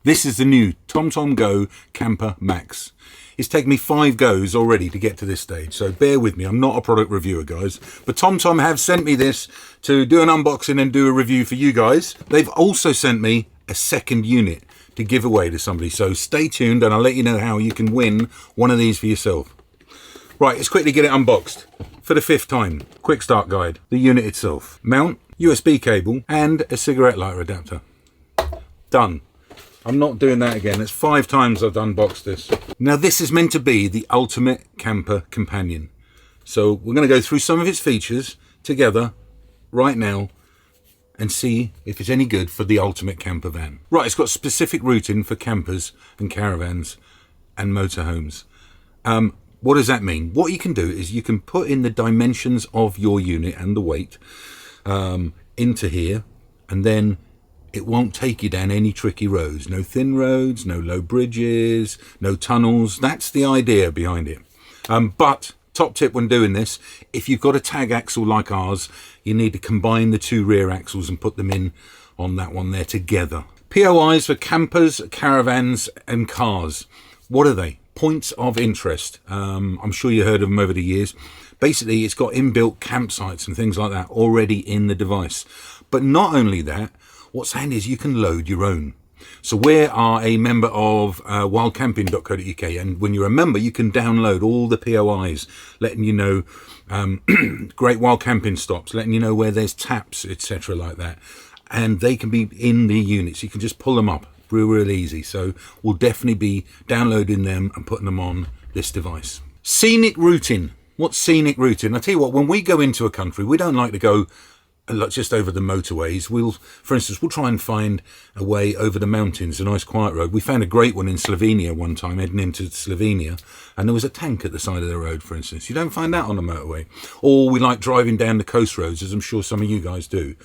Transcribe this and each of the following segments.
This is the new TomTom GO Camper Max. It's taken me 5 goes already to get to this stage, so bear with me. I'm not a product reviewer, guys, but TomTom have sent me this to do an unboxing and do a review for you guys. They've also sent me a second unit to give away to somebody, so stay tuned and I'll let you know how you can win one of these for yourself. Right, let's quickly get it unboxed. For the 5th time, quick start guide, the unit itself, mount, USB cable and a cigarette lighter adapter. Done. I'm not doing that again. It's 5 times I've unboxed this. Now this is meant to be the ultimate camper companion. So we're going to go through some of its features together right now and see if it's any good for the ultimate camper van. Right, it's got specific routing for campers and caravans and motorhomes. What does that mean? What you can do is you can put in the dimensions of your unit and the weight into here, and then it won't take you down any tricky roads. No thin roads, no low bridges, no tunnels. That's the idea behind it. But top tip when doing this, if you've got a tag axle like ours, you need to combine the 2 rear axles and put them in on that one there together. POIs for campers, caravans and cars. What are they? Points of interest. I'm sure you heard of them over the years. Basically, it's got inbuilt campsites and things like that already in the device. But not only that, what's handy is you can load your own. So we are a member of wildcamping.co.uk, and when you're a member you can download all the POIs letting you know great wild camping stops, letting you know where there's taps, etc. like that, and they can be in the units. You can just pull them up real easy. So we'll definitely be downloading them and putting them on this device. Scenic routing. What's scenic routing? I tell you what, when we go into a country, we don't like to go just over the motorways. For instance, we'll try and find a way over the mountains, a nice quiet road. We found a great one in Slovenia one time, heading into Slovenia, and there was a tank at the side of the road, for instance. You don't find that on a motorway. Or we like driving down the coast roads, as I'm sure some of you guys do.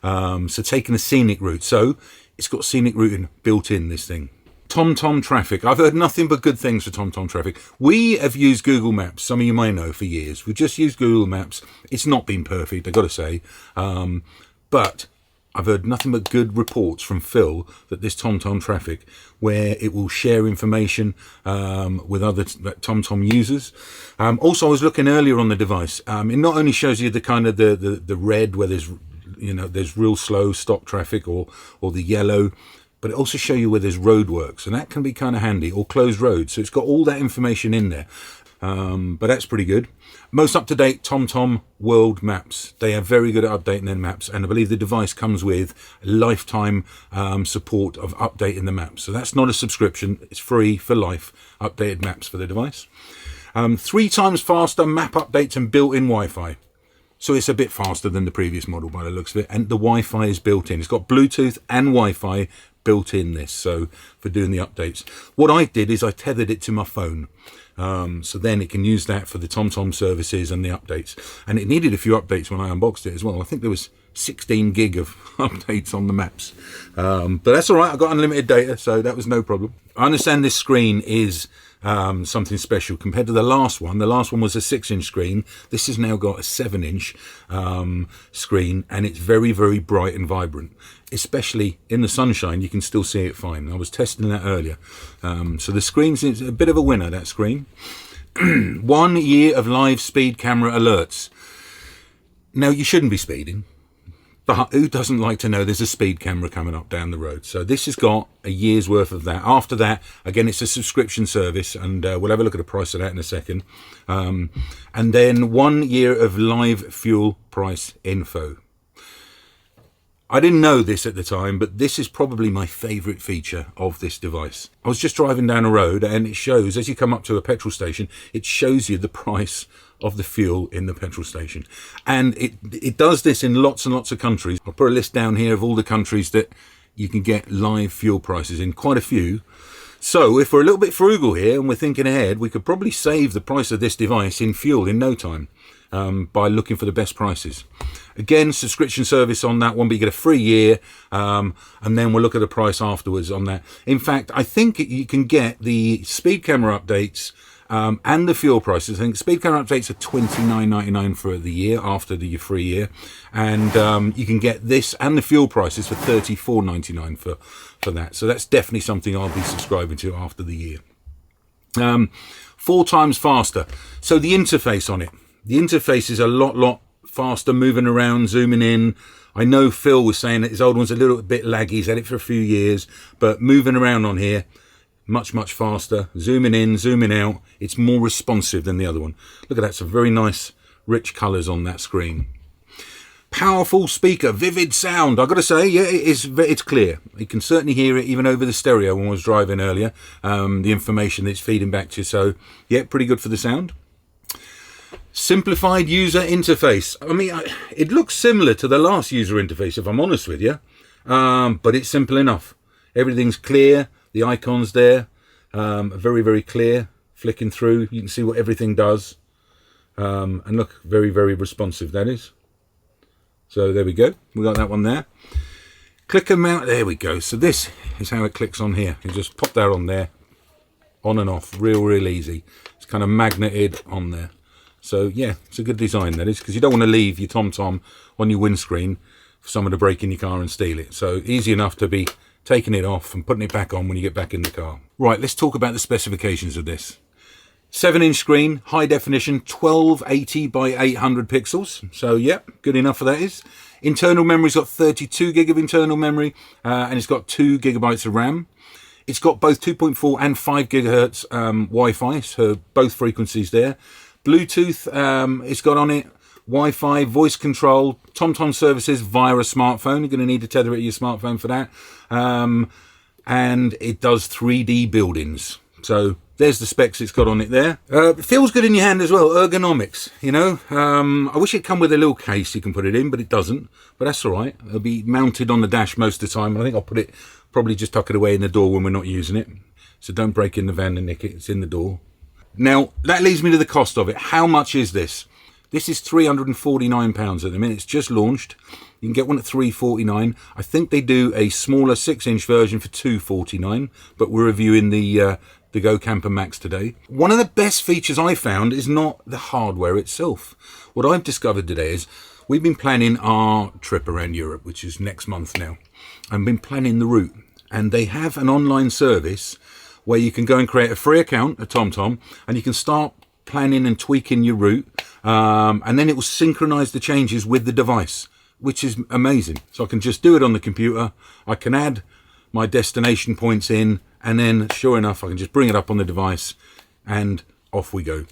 So taking a scenic route. So it's got scenic routing built in, this thing. TomTom Traffic. I've heard nothing but good things for TomTom Traffic. We have used Google Maps, some of you may know, for years. We've just used Google Maps. It's not been perfect, I've got to say. But I've heard nothing but good reports from Phil that this TomTom Traffic, where it will share information with other TomTom users. Also, I was looking earlier on the device. It not only shows you the kind of the red where there's, you know, there's real slow stop traffic, or the yellow, but it also shows you where there's roadworks, and that can be kind of handy, or closed roads. So it's got all that information in there, but that's pretty good. Most up-to-date TomTom world maps. They are very good at updating their maps, and I believe the device comes with lifetime support of updating the maps. So that's not a subscription, it's free for life, updated maps for the device. 3 times faster map updates and built-in Wi-Fi. So it's a bit faster than the previous model by the looks of it, and the Wi-Fi is built in. It's got Bluetooth and Wi-Fi built in this, so for doing the updates. What I did is I tethered it to my phone, so then it can use that for the TomTom services and the updates. And it needed a few updates when I unboxed it as well. I think there was 16 gig of updates on the maps, but that's all right. I got unlimited data, so that was no problem. I understand this screen is something special compared to the last one. The last one was a 6-inch screen. This has now got a 7-inch screen, and it's very bright and vibrant. Especially in the sunshine, you can still see it fine. I was testing that earlier. So the screen's a bit of a winner, that screen. 1 year of live speed camera alerts. Now, you shouldn't be speeding, but who doesn't like to know there's a speed camera coming up down the road? So this has got a year's worth of that. After that, again, it's a subscription service, and we'll have a look at the price of that in a second. And then 1 year of live fuel price info. I didn't know this at the time, but this is probably my favourite feature of this device. I was just driving down a road, and it shows, as you come up to a petrol station, it shows you the price of the fuel in the petrol station. And it does this in lots and lots of countries. I'll put a list down here of all the countries that you can get live fuel prices in, quite a few. So if we're a little bit frugal here and we're thinking ahead, we could probably save the price of this device in fuel in no time by looking for the best prices. Again, subscription service on that one, but you get a free year, and then we'll look at the price afterwards on that. In fact, I think you can get the speed camera updates and the fuel prices. I think speed car updates are $29.99 for the year after your free year, and you can get this and the fuel prices for $34.99 for that. So that's definitely something I'll be subscribing to after the year. 4 times faster. So the interface on it. The interface is a lot faster, moving around, zooming in. I know Phil was saying that his old one's a little bit laggy. He's had it for a few years, but moving around on here, much faster. Zooming in, zooming out. It's more responsive than the other one. Look at that. Some very nice, rich colours on that screen. Powerful speaker, vivid sound. I've got to say, yeah, it's clear. You can certainly hear it even over the stereo when I was driving earlier. The information that it's feeding back to you. So, yeah, pretty good for the sound. Simplified user interface. I mean, it looks similar to the last user interface, if I'm honest with you. But it's simple enough. Everything's clear. The icon's there. Very clear. Flicking through, you can see what everything does. And look, very responsive that is. So there we go. We got that one there. Click and mount. There we go. So this is how it clicks on here. You just pop that on there. On and off. Real easy. It's kind of magneted on there. So yeah, it's a good design that is, because you don't want to leave your TomTom on your windscreen for someone to break in your car and steal it. So easy enough to be taking it off and putting it back on when you get back in the car. Right, let's talk about the specifications of this. 7-inch screen, high definition, 1280 by 800 pixels. So yeah, good enough for that is. Internal memory's got 32 gig of internal memory, and it's got 2 gigabytes of RAM. It's got both 2.4 and 5 gigahertz Wi-Fi, so both frequencies there. Bluetooth, it's got on it. Wi-Fi, voice control, TomTom services via a smartphone. You're going to need to tether it to your smartphone for that. And it does 3D buildings. So there's the specs it's got on it there. It feels good in your hand as well. Ergonomics, you know. I wish it'd come with a little case you can put it in, but it doesn't. But that's all right. It'll be mounted on the dash most of the time. I think I'll put it, probably just tuck it away in the door when we're not using it. So don't break in the van and nick it. It's in the door. Now, that leads me to the cost of it. How much is this? This is £349 at the minute. It's just launched. You can get one at £349. I think they do a smaller 6-inch version for £249, but we're reviewing the Go Camper Max today. One of the best features I found is not the hardware itself. What I've discovered today is we've been planning our trip around Europe, which is next month now, and been planning the route. And they have an online service where you can go and create a free account at TomTom, and you can start planning and tweaking your route, and then it will synchronize the changes with the device, which is amazing. So I can just do it on the computer. I can add my destination points in, and then sure enough, I can just bring it up on the device and off we go.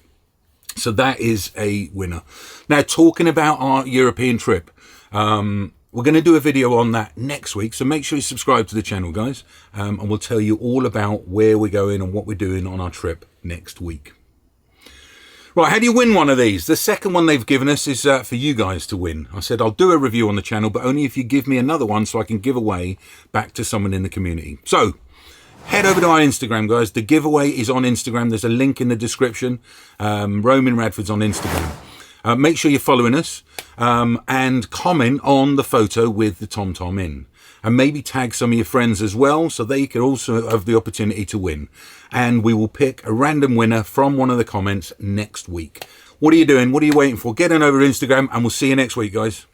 So that is a winner. Now, talking about our European trip, we're going to do a video on that next week. So make sure you subscribe to the channel, guys, and we'll tell you all about where we're going and what we're doing on our trip next week. Right, how do you win one of these? The second one they've given us is for you guys to win. I said I'll do a review on the channel, but only if you give me another one so I can give away back to someone in the community. So head over to our Instagram, guys. The giveaway is on Instagram. There's a link in the description. Roaming Radfords on Instagram. Make sure you're following us and comment on the photo with the TomTom in. And maybe tag some of your friends as well, so they can also have the opportunity to win. And we will pick a random winner from one of the comments next week. What are you doing? What are you waiting for? Get on over to Instagram, and we'll see you next week, guys.